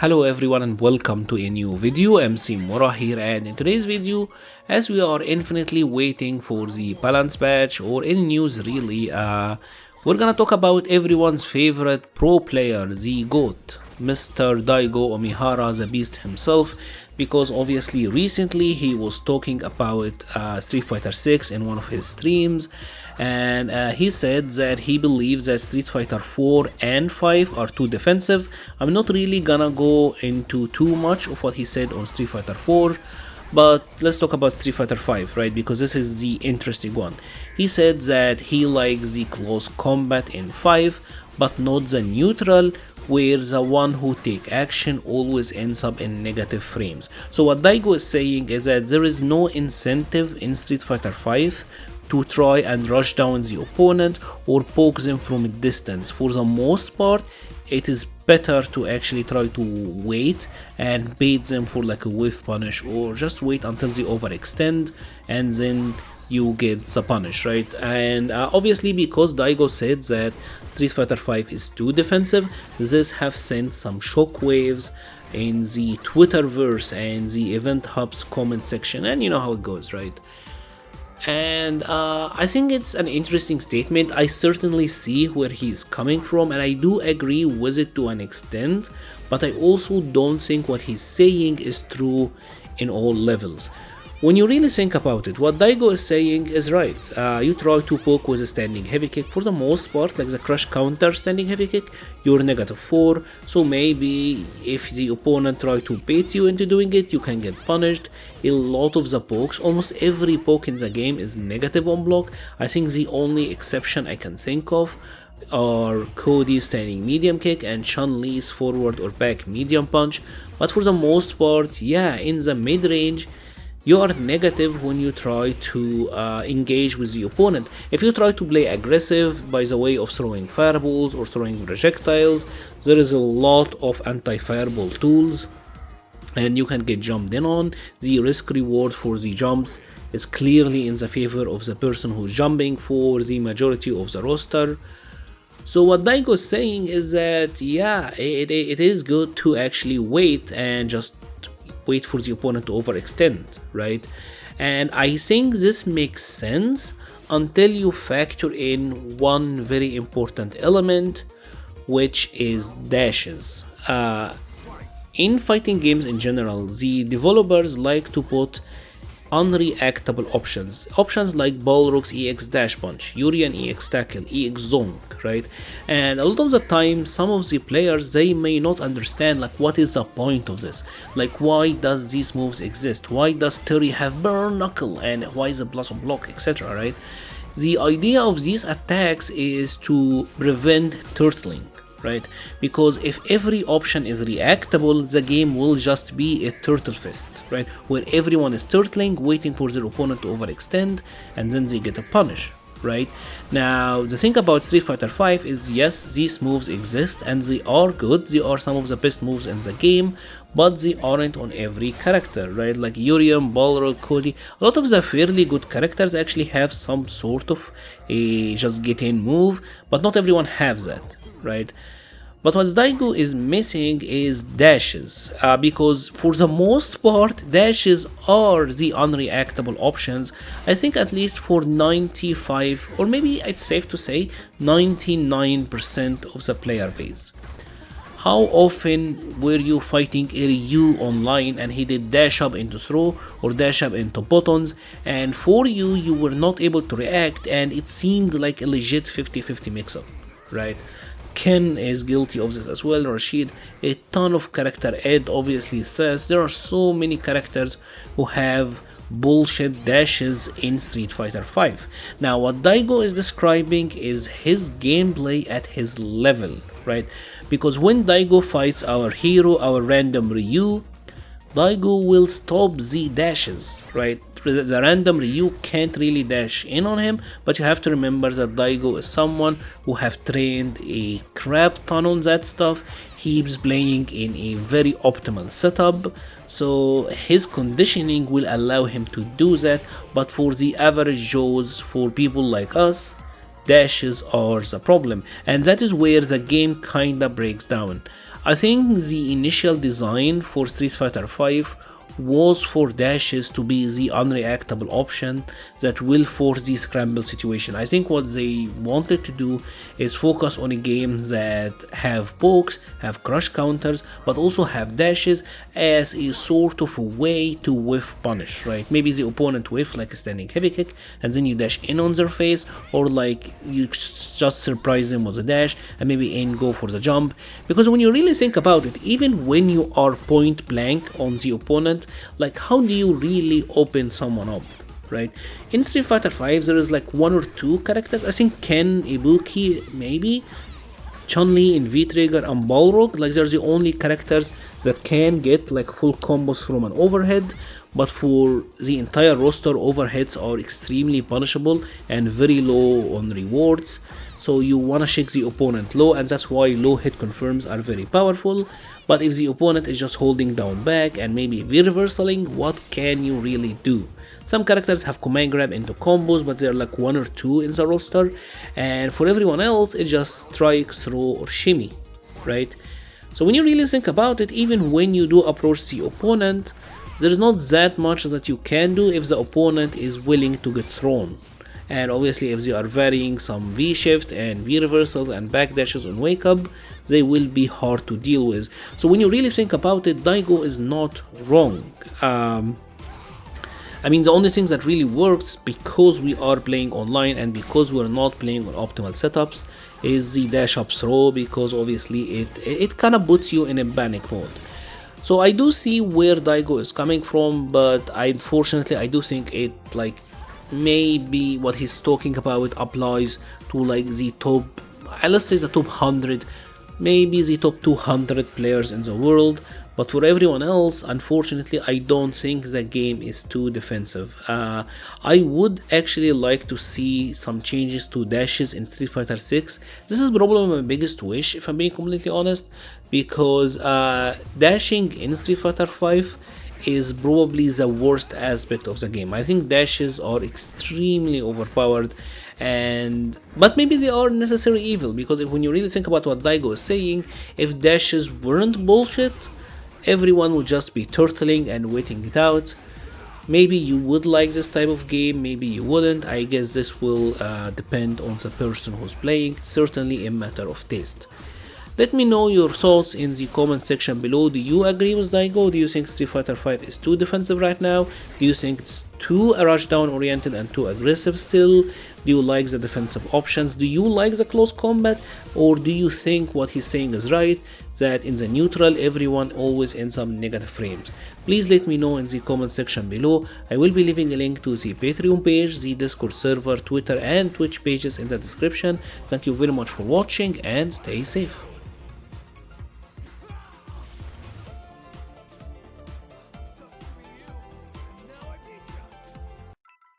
Hello everyone and welcome to a new video. MC-Mura here, and in today's video, as we are infinitely waiting for the balance patch or any news really, we're gonna talk about everyone's favorite pro player, the GOAT, Mr. Daigo Omihara, the beast himself, because obviously recently he was talking about Street Fighter 6 in one of his streams, and he said that he believes that Street Fighter 4 and 5 are too defensive. I'm not really gonna go into too much of what he said on Street Fighter 4, but let's talk about Street Fighter 5, right? Because this is the interesting one. He said that he likes the close combat in 5, but not the neutral, where the one who take action always ends up in negative frames. So what Daigo is saying is that there is no incentive in Street Fighter 5 to try and rush down the opponent or poke them from a distance. For the most part, it is better to actually try to wait and bait them for like a whiff punish, or just wait until they overextend and then you get the punish, right? And obviously, because Daigo said that Street Fighter 5 is too defensive, this have sent some shockwaves in the Twitterverse and the Event Hub's comment section, and you know how it goes, right? And I think it's an interesting statement. I certainly see where he's coming from, and I do agree with it to an extent, but I also don't think what he's saying is true in all levels. When you really think about it, what Daigo is saying is right. You try to poke with a standing heavy kick. For the most part, like the crush counter standing heavy kick, you're -4. So maybe if the opponent try to bait you into doing it, you can get punished. A lot of the pokes, almost every poke in the game is negative on block. I think the only exception I can think of are Cody's standing medium kick and Chun-Li's forward or back medium punch. But for the most part, yeah, in the mid-range, you are negative when you try to engage with the opponent. If you try to play aggressive by the way of throwing fireballs or throwing projectiles, there is a lot of anti-fireball tools and you can get jumped in on. The risk reward for the jumps is clearly in the favor of the person who's jumping for the majority of the roster. So what Daigo is saying is that yeah, it is good to actually wait and just wait for the opponent to overextend, right? And I think this makes sense until you factor in one very important element, which is dashes. In fighting games in general, the developers like to put unreactable options like Balrog's EX Dash Punch, Urian EX Tackle, EX Zonk, right? And a lot of the time, some of the players, they may not understand like what is the point of this, like why does these moves exist, why does Terry have Burn Knuckle, and why is it Blossom Block, etc., right? The idea of these attacks is to prevent turtling, right? Because if every option is reactable, the game will just be a turtle fest, right? Where everyone is turtling, waiting for their opponent to overextend, and then they get a punish, right? Now, the thing about Street Fighter 5 is, yes, these moves exist and they are good, they are some of the best moves in the game, but they aren't on every character, right? Like Urium, Balrog, Cody, a lot of the fairly good characters actually have some sort of a just get in move, but not everyone has that, right? But what Daigo is missing is dashes, because for the most part, dashes are the unreactable options, I think at least for 95, or maybe it's safe to say 99% of the player base. How often were you fighting a Ryu online and he did dash up into throw or dash up into buttons, and for you, you were not able to react and it seemed like a legit 50-50 mix-up, right? Ken is guilty of this as well, Rashid, a ton of character, Ed obviously, Thess. There are so many characters who have bullshit dashes in Street Fighter 5. Now what Daigo is describing is his gameplay at his level, right? Because when Daigo fights our hero, our random Ryu, Daigo will stop the dashes, right? The random Ryu can't really dash in on him, but you have to remember that Daigo is someone who have trained a crap ton on that stuff. He's playing in a very optimal setup, so his conditioning will allow him to do that, but for the average Joes, for people like us, dashes are the problem, and that is where the game kinda breaks down. I think the initial design for Street Fighter V was for dashes to be the unreactable option that will force the scramble situation. I think what they wanted to do is focus on a game that have pokes, have crush counters, but also have dashes as a sort of a way to whiff punish, right? Maybe the opponent whiff like a standing heavy kick and then you dash in on their face, or like you just surprise them with a dash and maybe aim go for the jump. Because when you really think about it, even when you are point blank on the opponent, like how do you really open someone up, right? In Street Fighter V there is like one or two characters, I think Ken, Ibuki, maybe Chun-Li in V-Trigger and Balrog, like they're the only characters that can get like full combos from an overhead, but for the entire roster overheads are extremely punishable and very low on rewards. So you wanna shake the opponent low, and that's why low hit confirms are very powerful. But if the opponent is just holding down back and maybe V-reversaling, what can you really do? Some characters have command grab into combos, but they're like one or two in the roster, and for everyone else it's just strike, throw or shimmy, right? So when you really think about it, even when you do approach the opponent, there's not that much that you can do if the opponent is willing to get thrown. And obviously if they are varying some V-shift and V-reversals and backdashes on wake up, they will be hard to deal with. So when you really think about it, Daigo is not wrong. I mean, the only thing that really works, because we are playing online and because we're not playing on optimal setups, is the dash up throw, because obviously it kind of puts you in a panic mode. So I do see where Daigo is coming from, but unfortunately I do think it like maybe what he's talking about applies to like the top, let's say the top 100, maybe the top 200 players in the world. But for everyone else, unfortunately, I don't think the game is too defensive. I would actually like to see some changes to dashes in Street Fighter 6. This is probably my biggest wish, if I'm being completely honest, because dashing in Street Fighter 5 is probably the worst aspect of the game. I think dashes are extremely overpowered, but maybe they are necessary evil, because when you really think about what Daigo is saying, if dashes weren't bullshit, everyone would just be turtling and waiting it out. Maybe you would like this type of game, maybe you wouldn't. I guess this will depend on the person who's playing, certainly a matter of taste. Let me know your thoughts in the comment section below. Do you agree with Daigo? Do you think Street Fighter V is too defensive right now? Do you think it's too rushdown oriented and too aggressive still? Do you like the defensive options? Do you like the close combat? Or do you think what he's saying is right, that in the neutral everyone always ends up negative frames? Please let me know in the comment section below. I will be leaving a link to the Patreon page, the Discord server, Twitter and Twitch pages in the description. Thank you very much for watching and stay safe.